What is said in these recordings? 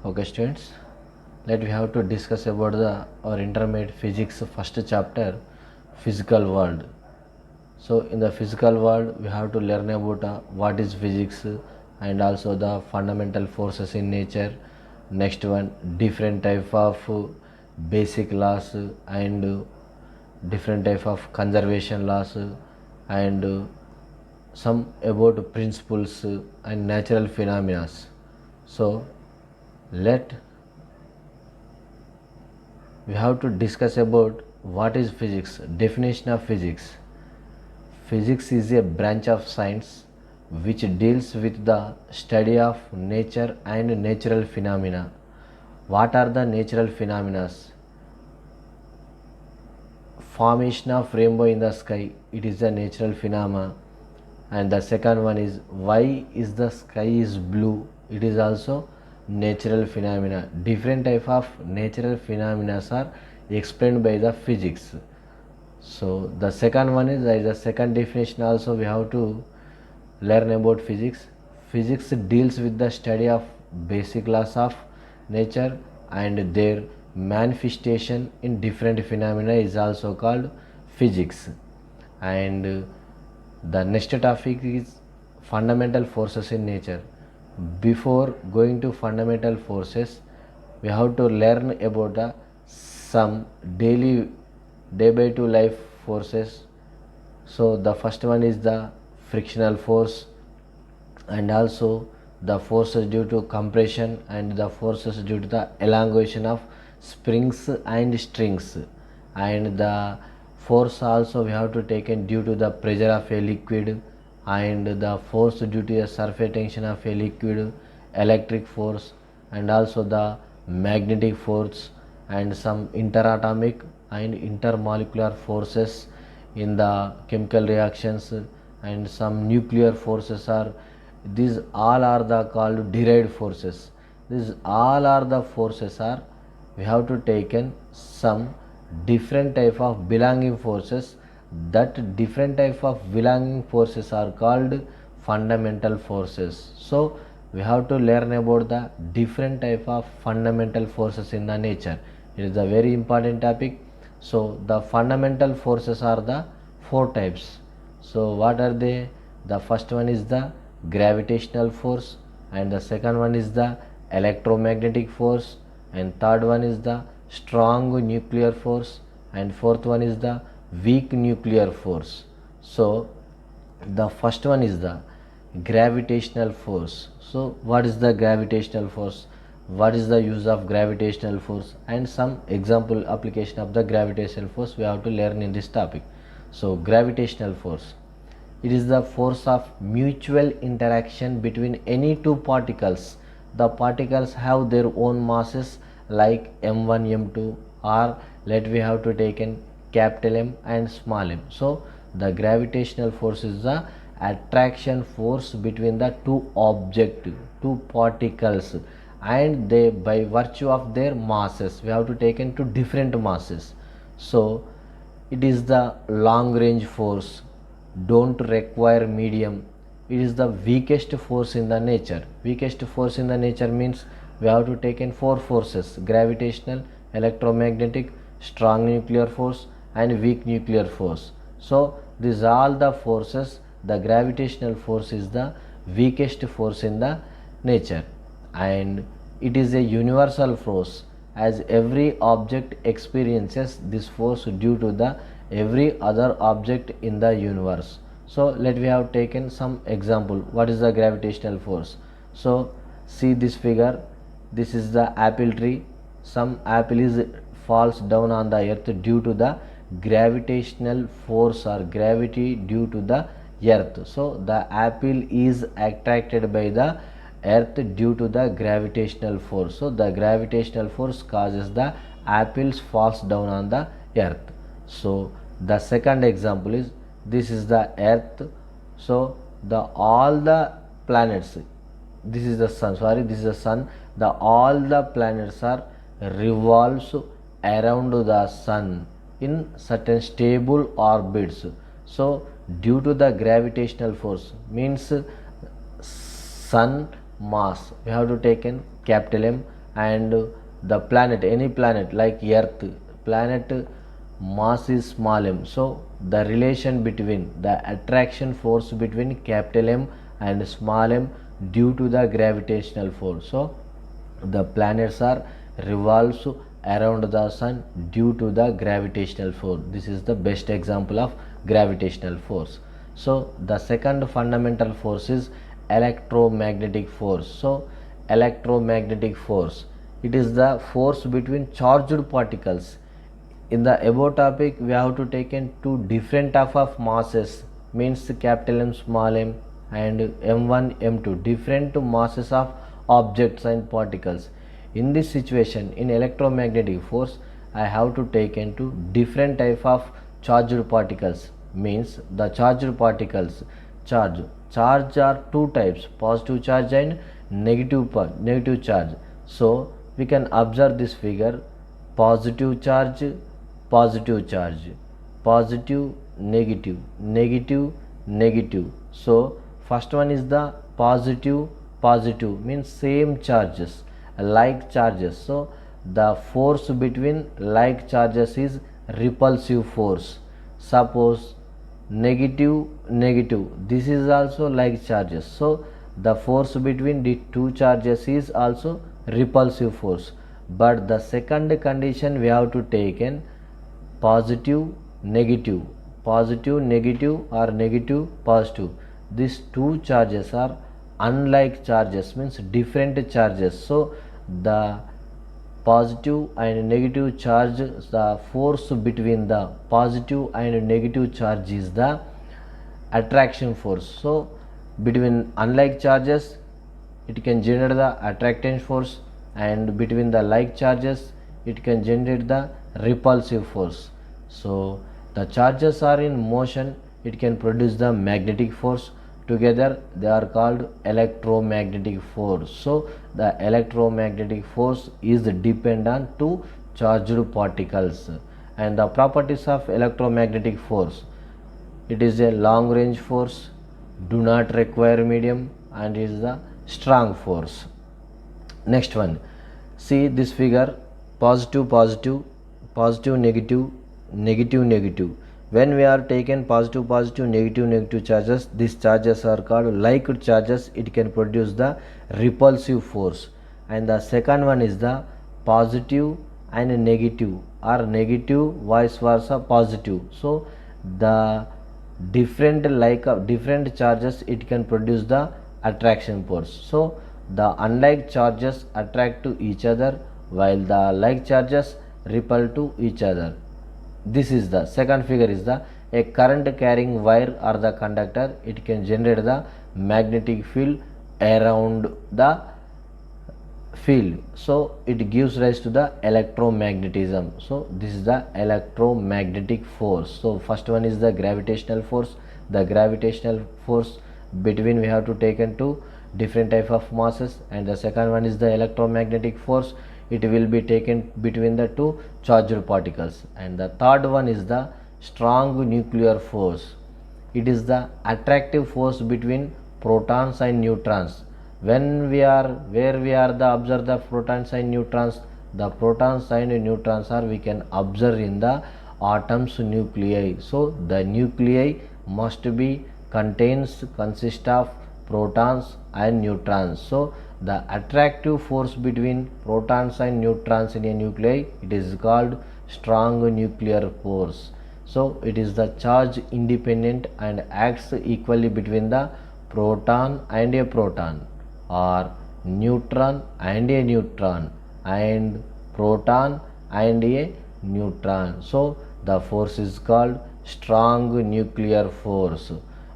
Okay students, let we have to discuss about our intermediate physics first chapter, physical world. So in the physical world we have to learn about what is physics and also the fundamental forces in nature. Next one, different type of basic laws and different type of conservation laws and some about principles and natural phenomena. So let we have to discuss about what is physics. Definition of physics. Physics is a branch of science which deals with the study of nature and natural phenomena. What are the natural phenomena? Formation of rainbow in the sky, it is a natural phenomena. And the second one is why is the sky is blue, it is also natural phenomena. Different type of natural phenomena are explained by the physics. So the second one is the second definition also we have to learn about physics. Physics deals with the study of basic laws of nature and their manifestation in different phenomena is also called physics. And the next topic is fundamental forces in nature. Before going to fundamental forces, we have to learn about some day by day life forces. So the first one is the frictional force and also the forces due to compression and the forces due to the elongation of springs and strings, and the force also we have to take in due to the pressure of a liquid and the force due to a surface tension of a liquid, electric force and also the magnetic force and some interatomic and intermolecular forces in the chemical reactions and some nuclear forces are, these all are the called derived forces. These all are the forces are we have to take in some different type of belonging forces. That different type of belonging forces are called fundamental forces. So we have to learn about the different type of fundamental forces in the nature. It is a very important topic. So the fundamental forces are the four types. So what are they? The first one is the gravitational force and the second one is the electromagnetic force and third one is the strong nuclear force and fourth one is the weak nuclear force. So the first one is the gravitational force. So what is the gravitational force, what is the use of gravitational force and some example application of the gravitational force we have to learn in this topic. So gravitational force, it is the force of mutual interaction between any two particles. The particles have their own masses like m1 m2 or let we have to take in capital M and small m. So the gravitational force is the attraction force between the two objects, two particles, and they by virtue of their masses we have to take in two different masses. So it is the long range force, don't require medium. It is the weakest force in the nature. Weakest force in the nature means we have to take in four forces: gravitational, electromagnetic, strong nuclear force and weak nuclear force. So these all the forces, the gravitational force is the weakest force in the nature and it is a universal force as every object experiences this force due to the every other object in the universe. So let we have taken some example. What is the gravitational force? So see this figure, this is the apple tree. Some apple is falls down on the earth due to the gravitational force or gravity due to the earth. So the apple is attracted by the earth due to the gravitational force. So the gravitational force causes the apples falls down on the earth. So the second example is, this is the earth. So the all the planets, this is the sun, sorry, this is the sun, the all the planets are revolves around the sun in certain stable orbits. So due to the gravitational force means sun mass we have to take in capital M and the planet, any planet like earth, planet mass is small m, so the relation between the attraction force between capital M and small m due to the gravitational force, so the planets are revolves around the sun due to the gravitational force. This is the best example of gravitational force. So the second fundamental force is electromagnetic force. So electromagnetic force, it is the force between charged particles. In the above topic we have to take in two different type of masses, means capital M, small m, and m1 m2, different masses of objects and particles. In this situation, in electromagnetic force, I have to take into different type of charged particles, means the charged particles charge are two types, positive charge and negative charge. So we can observe this figure, positive charge, positive charge, positive, negative, negative, negative. So first one is the positive, positive means same charges, like charges. So the force between like charges is repulsive force. Suppose negative, negative, this is also like charges, so the force between the two charges is also repulsive force. But the second condition we have to take in positive, negative, positive, negative, or negative, positive. These two charges are unlike charges, means different charges. So the positive and negative charge, the force between the positive and negative charge is the attraction force. So between unlike charges it can generate the attracting force, and between the like charges it can generate the repulsive force. So the charges are in motion, it can produce the magnetic force. Together they are called electromagnetic force. So the electromagnetic force is dependent to charged particles. And the properties of electromagnetic force, it is a long range force, do not require medium, and is the strong force. Next one, see this figure, positive, positive, positive, negative, negative, negative. When we are taken positive, positive, negative, negative charges, these charges are called like charges, it can produce the repulsive force. And the second one is the positive and negative, or negative vice versa positive. So the different like different charges it can produce the attraction force. So the unlike charges attract to each other while the like charges repel to each other. This is the second figure is the a current carrying wire or the conductor, it can generate the magnetic field around the field, so it gives rise to the electromagnetism. So this is the electromagnetic force. So first one is the gravitational force. The gravitational force between we have to take into different type of masses, and the second one is the electromagnetic force, it will be taken between the two charged particles. And the third one is the strong nuclear force, it is the attractive force between protons and neutrons. When we are where we are the observe the protons and neutrons, the protons and neutrons are we can observe in the atoms nuclei. So the nuclei must be consist of protons and neutrons. So the attractive force between protons and neutrons in a nuclei, it is called strong nuclear force. So it is the charge independent and acts equally between the proton and a proton, or neutron and a neutron, and proton and a neutron. So the force is called strong nuclear force.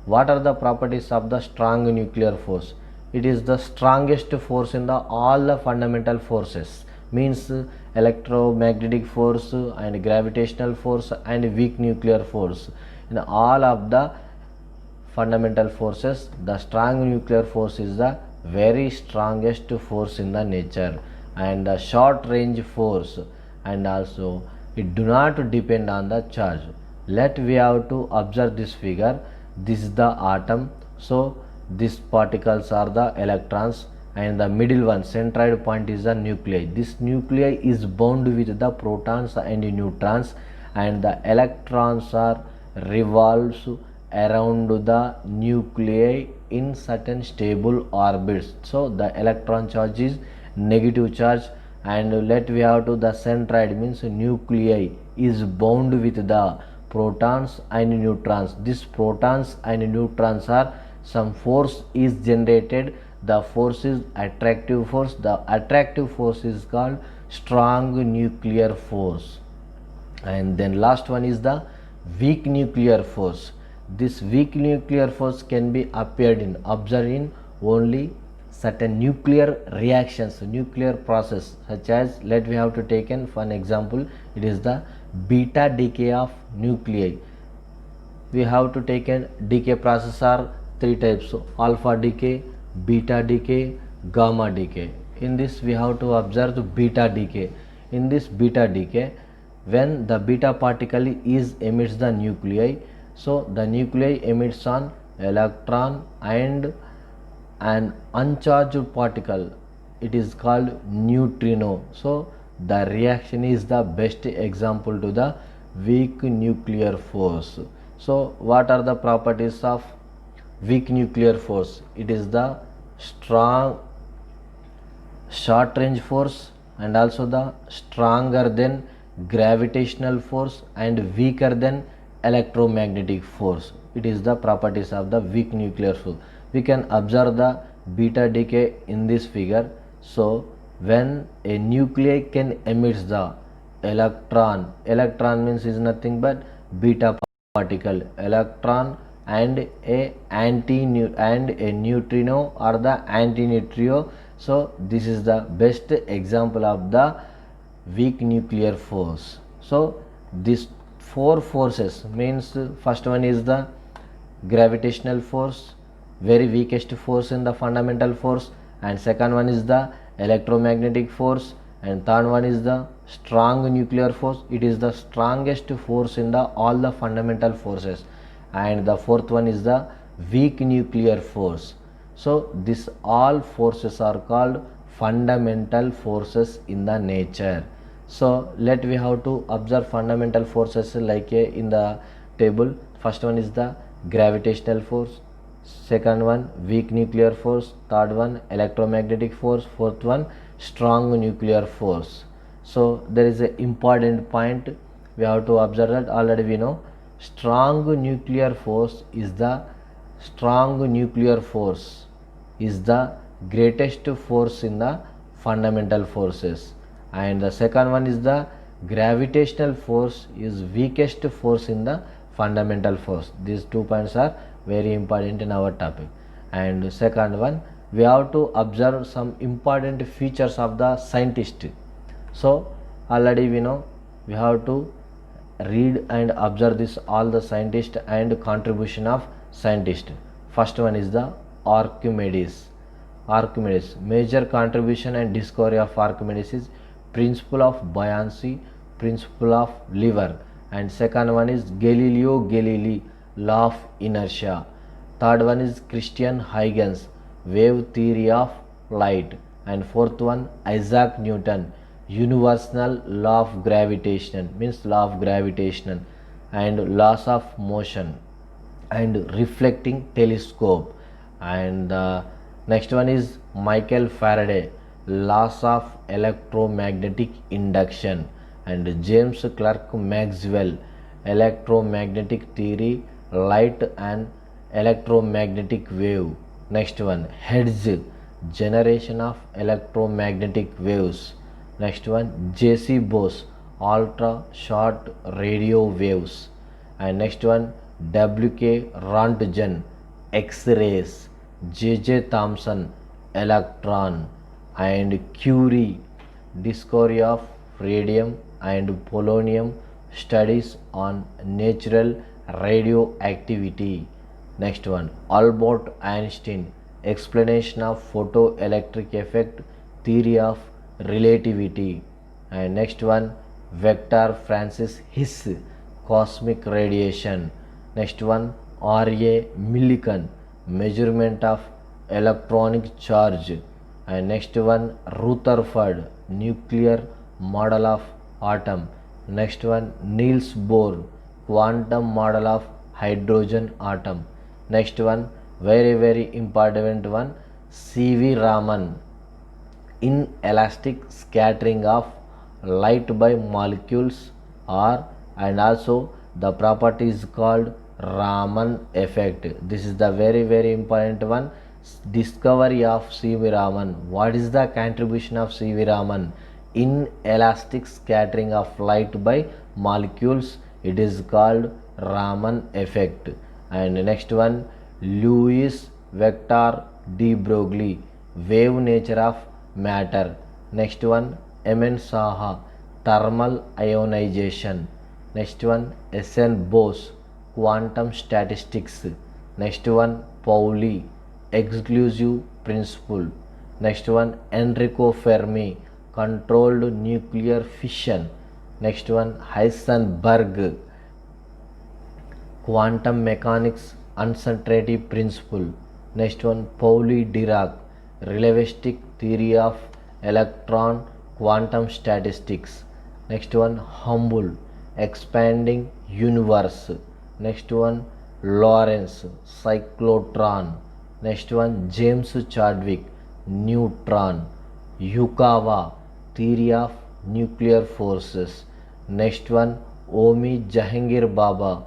What are the properties of the strong nuclear force? It is the strongest force in the all the fundamental forces, means electromagnetic force and gravitational force and weak nuclear force. In all of the fundamental forces, the strong nuclear force is the very strongest force in the nature, and the short range force, and also it do not depend on the charge. Let we have to observe this figure, this is the atom. So these particles are the electrons, and the middle one, centroid point, is the nuclei. This nuclei is bound with the protons and neutrons, and the electrons are revolves around the nuclei in certain stable orbits. So the electron charge is negative charge, and let we have to the centroid means nuclei is bound with the protons and neutrons. These protons and neutrons are some force is generated. The force is attractive force. The attractive force is called strong nuclear force. And then last one is the weak nuclear force. This weak nuclear force can be observed in only certain nuclear reactions, nuclear process, such as, let we have to take an one example, it is the beta decay of nuclei. We have to take an decay process are three types, so alpha decay, beta decay, gamma decay. In this we have to observe the beta decay. In this beta decay, when the beta particle is emits the nuclei, so the nuclei emits an electron and an uncharged particle, it is called neutrino. So the reaction is the best example to the weak nuclear force. So what are the properties of weak nuclear force? It is the strong short range force, and also the stronger than gravitational force and weaker than electromagnetic force. It is the properties of the weak nuclear force. We can observe the beta decay in this figure. So when a nuclei can emit the electron, electron means is nothing but beta particle, electron and a neutrino or the antineutrino. So this is the best example of the weak nuclear force. So these four forces means, first one is the gravitational force, very weakest force in the fundamental force, and second one is the electromagnetic force, and third one is the strong nuclear force. It is the strongest force in the all the fundamental forces, and the fourth one is the weak nuclear force. So these all forces are called fundamental forces in the nature. So let we have to observe fundamental forces like in the table. First one is the gravitational force, second one weak nuclear force, third one electromagnetic force, fourth one strong nuclear force. So there is an important point we have to observe that already we know strong nuclear force is the greatest force in the fundamental forces, and the second one is the gravitational force is weakest force in the fundamental force. These 2 points are very important in our topic. And second one, we have to observe some important features of the scientist. So already we know we have to read and observe this all the scientist and contribution of scientist. First one is the Archimedes. Major contribution and discovery of Archimedes is principle of buoyancy, principle of lever, and second one is Galileo Galilei, law of inertia. Third one is Christian Huygens, wave theory of light, and fourth one Isaac Newton, universal law of gravitation, means law of gravitation, and laws of motion, and reflecting telescope. And the next one is Michael Faraday, laws of electromagnetic induction, and James Clerk Maxwell, electromagnetic theory, light and electromagnetic wave. Next one Hertz, generation of electromagnetic waves. Next one J.C. Bose, ultra short radio waves. And next one W.K. Rontgen, X-rays. J.J. Thomson, electron. And Curie, discovery of radium and polonium, studies on natural radioactivity. Next one Albert Einstein, explanation of photoelectric effect, theory of relativity. And next one Victor Francis His, cosmic radiation. Next one R.A. Millikan, measurement of electronic charge. And next one, Rutherford nuclear model of atom. Next one, Niels Bohr quantum model of hydrogen atom. Next one, very important one, C.V. Raman inelastic scattering of light by molecules, or and also the property is called Raman effect. This is the very important one, discovery of C.V. Raman. What is the contribution of C.V. Raman? Inelastic scattering of light by molecules, it is called Raman effect. And next one, Louis Victor de Broglie wave nature of matter. Next one, M.N. Saha thermal ionization. Next one, S.N. Bose quantum statistics. Next one, Pauli exclusive principle. Next one, Enrico Fermi controlled nuclear fission. Next one, Heisenberg quantum mechanics uncertainty principle. Next one, Pauli Dirac relativistic theory of electron quantum statistics. Next one, Hubble expanding universe. Next one, Lorentz cyclotron. Next one, James Chadwick neutron. Yukawa theory of nuclear forces. Next one, Omi Jahangir Baba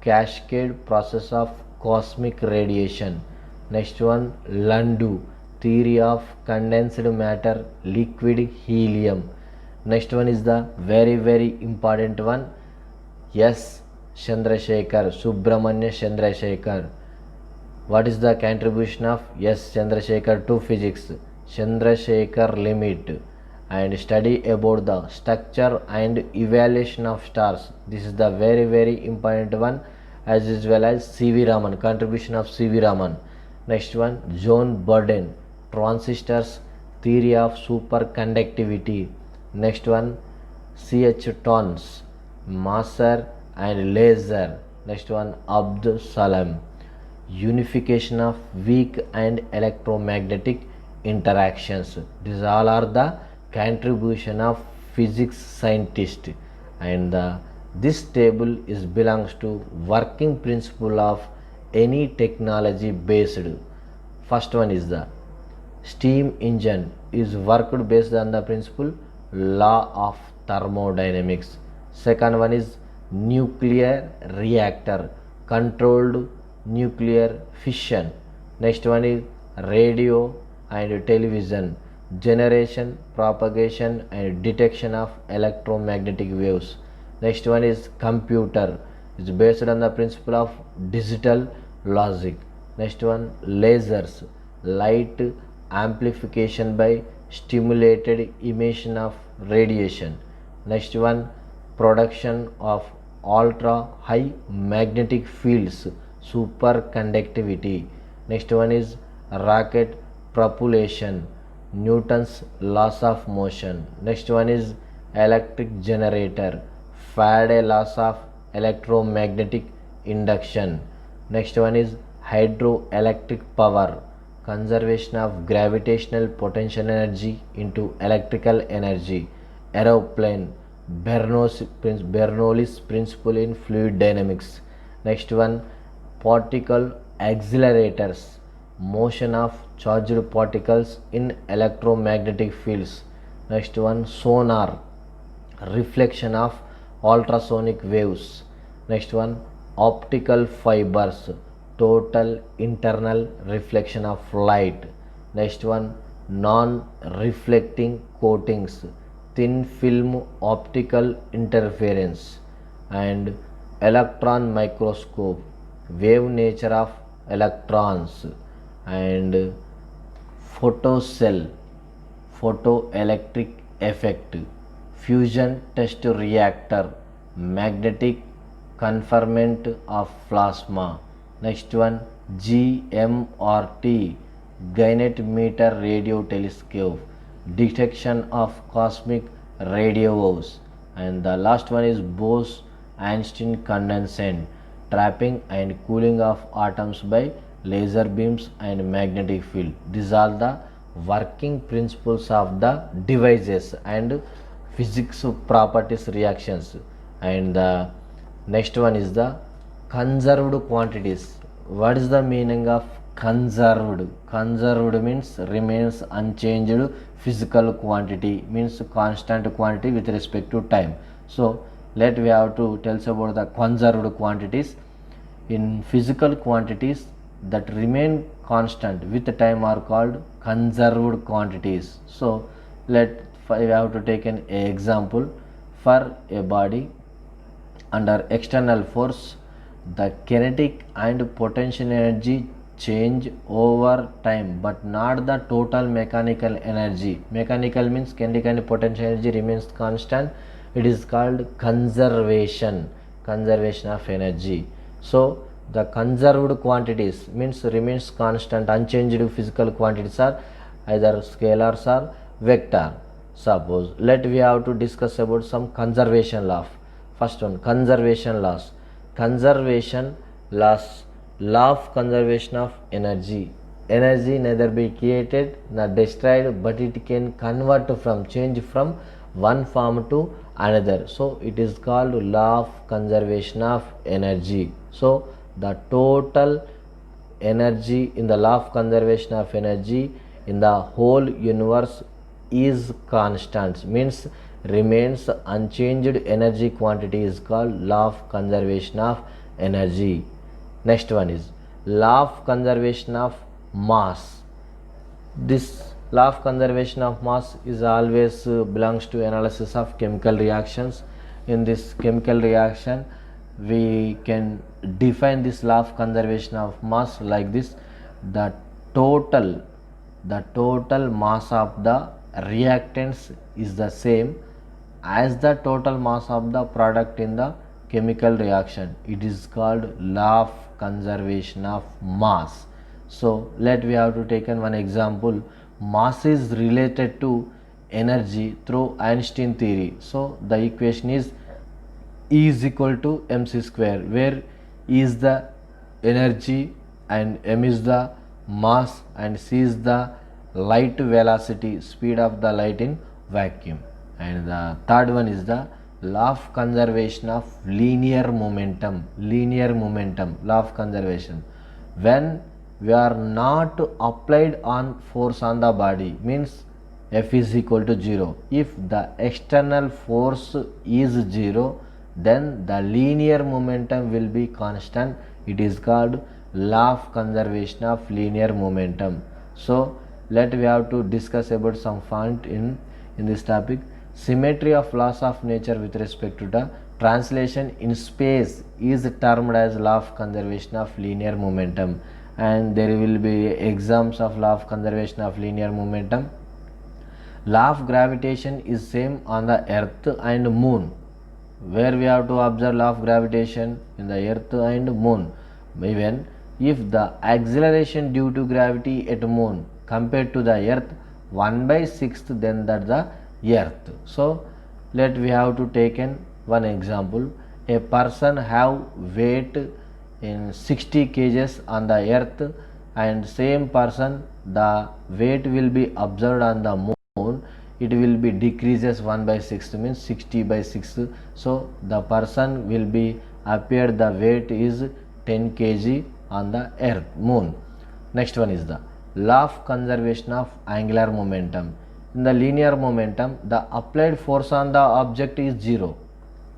cascade process of cosmic radiation. Next one, Landu theory of condensed matter liquid helium. Next one is the very important one, S. Chandrasekhar Subramanya Chandrasekhar. What is the contribution of S. Chandrasekhar to physics? Chandrasekhar limit and study about the structure and evaluation of stars. This is the very important one, as well as C.V. Raman, contribution of C.V. Raman. Next one, John Burden transistors theory of superconductivity. Next one, C.H. Tons Maser and laser. Next one, Abdul Salam unification of weak and electromagnetic interactions. These all are the contribution of physics scientist, and this table is belongs to working principle of any technology based. First one is the steam engine is worked based on the principle law of thermodynamics. Second one is nuclear reactor controlled nuclear fission. Next one is radio and television generation, propagation and detection of electromagnetic waves. Next one is computer, is based on the principle of digital logic. Next one, lasers light amplification by stimulated emission of radiation. Next one, production of ultra high magnetic fields superconductivity. Next one is rocket propulsion, Newton's laws of motion. Next one is electric generator, Faraday laws of electromagnetic induction. Next one is hydroelectric power, conservation of gravitational potential energy into electrical energy. Aeroplane, Bernoulli's principle in fluid dynamics. Next one, particle accelerators, motion of charged particles in electromagnetic fields. Next one, sonar, reflection of ultrasonic waves. Next one, optical fibers, total internal reflection of light. Next one, non-reflecting coatings, thin film optical interference. And electron microscope, wave nature of electrons. And photocell, photoelectric effect, fusion test reactor, magnetic confinement of plasma. Next one, GMRT, Garnet meter radio telescope, detection of cosmic radio waves. And the last one is Bose-Einstein condensate, trapping and cooling of atoms by laser beams and magnetic field. These are the working principles of the devices and physics properties reactions. And the next one is the conserved quantities. What is the meaning of conserved? Conserved means remains unchanged physical quantity, means constant quantity with respect to time. So let we have to tell us about the conserved quantities. In physical quantities that remain constant with time are called conserved quantities. So let we have to take an example. For a body under external force, the kinetic and potential energy change over time, but not the total mechanical energy. Mechanical means kinetic and potential energy remains constant. It is called conservation of energy. So the conserved quantities means remains constant, unchanged physical quantities are either scalars or vector. Suppose let we have to discuss about some conservation law. First one, conservation laws. Conservation laws. Law of conservation of energy. Energy neither be created nor destroyed, but it can convert from change from one form to another. So it is called law of conservation of energy. So the total energy in the law of conservation of energy in the whole universe is constant, means remains unchanged energy quantity is called law of conservation of energy. Next one is law of conservation of mass. This law of conservation of mass is always belongs to analysis of chemical reactions. In this chemical reaction we can define this law of conservation of mass like this: the total mass of the reactants is the same as the total mass of the product in the chemical reaction. It is called law of conservation of mass. So let we have to take one example. Mass is related to energy through Einstein theory. So the equation is E is equal to mc square, where E is the energy and m is the mass and c is the light velocity, speed of the light in vacuum. And the third one is the law of conservation of linear momentum. Law of conservation. When we are not applied on force on the body, means F is equal to 0. If the external force is 0, then the linear momentum will be constant. It is called law of conservation of linear momentum. So let we have to discuss about some point in this topic. Symmetry of laws of nature with respect to the translation in space is termed as law of conservation of linear momentum, and there will be exams of law of conservation of linear momentum. Law of gravitation is same on the earth and moon. Where we have to observe law of gravitation? In the earth and moon. Even if the acceleration due to gravity at moon compared to the earth 1/6, then that the earth. So let we have to take one example. A person have weight in 60 kgs on the earth, and same person the weight will be observed on the moon, it will be decreases 1/6, means 60/6. So the person will be appear the weight is 10 kg on the earth, moon. Next one is the law of conservation of angular momentum. In the linear momentum, the applied force on the object is 0.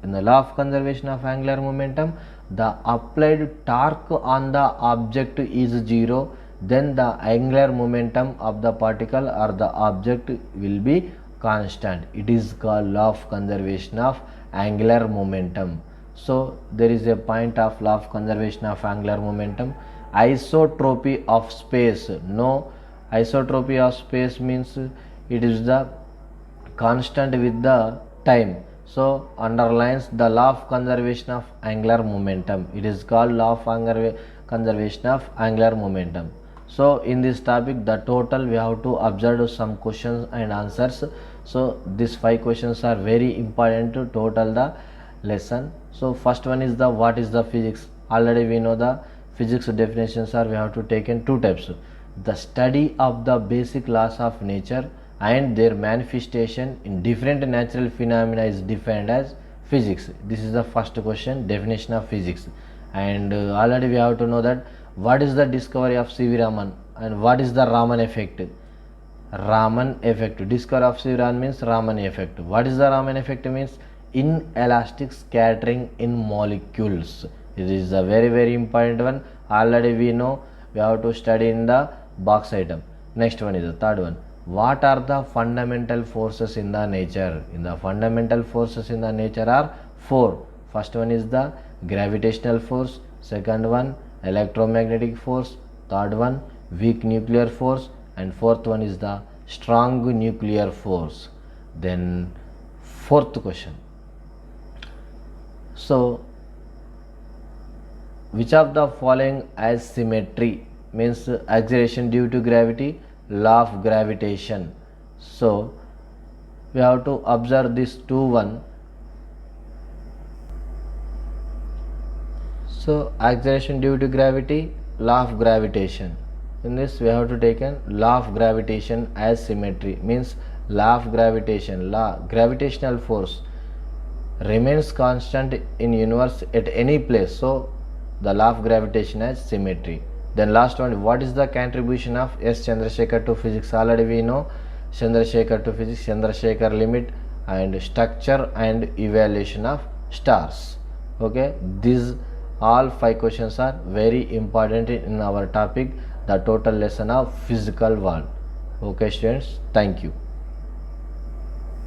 In the law of conservation of angular momentum, the applied torque on the object is 0. Then the angular momentum of the particle or the object will be constant. It is called law of conservation of angular momentum. So there is a point of law of conservation of angular momentum. Isotropy of space. No, isotropy of space means it is the constant with the time. So underlines the law of conservation of angular momentum. It is called law of conservation of angular momentum. So in this topic, the total we have to observe some questions and answers. So these 5 questions are very important to total the lesson. So first one is the what is the physics. Already we know the physics definitions are we have to take in 2 types. the study of the basic laws of nature and their manifestation in different natural phenomena is defined as physics. This is the first question, definition of physics. And already we have to know that what is the discovery of C.V. Raman and what is the Raman effect. Raman effect, discovery of C.V. Raman means Raman effect. What is the Raman effect means? Inelastic scattering in molecules. It is a very important one. Already we know, we have to study in the box item. Next one is the third one. What are the fundamental forces in the nature? In the fundamental forces in the nature are four. First one is the gravitational force, second one electromagnetic force, third one weak nuclear force, and fourth one is the strong nuclear force. Then fourth question. So which of the following has symmetry? Means acceleration due to gravity, law of gravitation. So we have to observe this 2-1. So acceleration due to gravity, law of gravitation. In this we have to take a law of gravitation as symmetry. Means law of gravitation, gravitational force remains constant in universe at any place. So the law of gravitation has symmetry. Then last one, what is the contribution of S. Chandrasekhar to physics? Already we know Chandrasekhar to physics, Chandrasekhar limit and structure and evaluation of stars. Okay, these all 5 questions are very important in our topic, the total lesson of physical world. Okay students, thank you.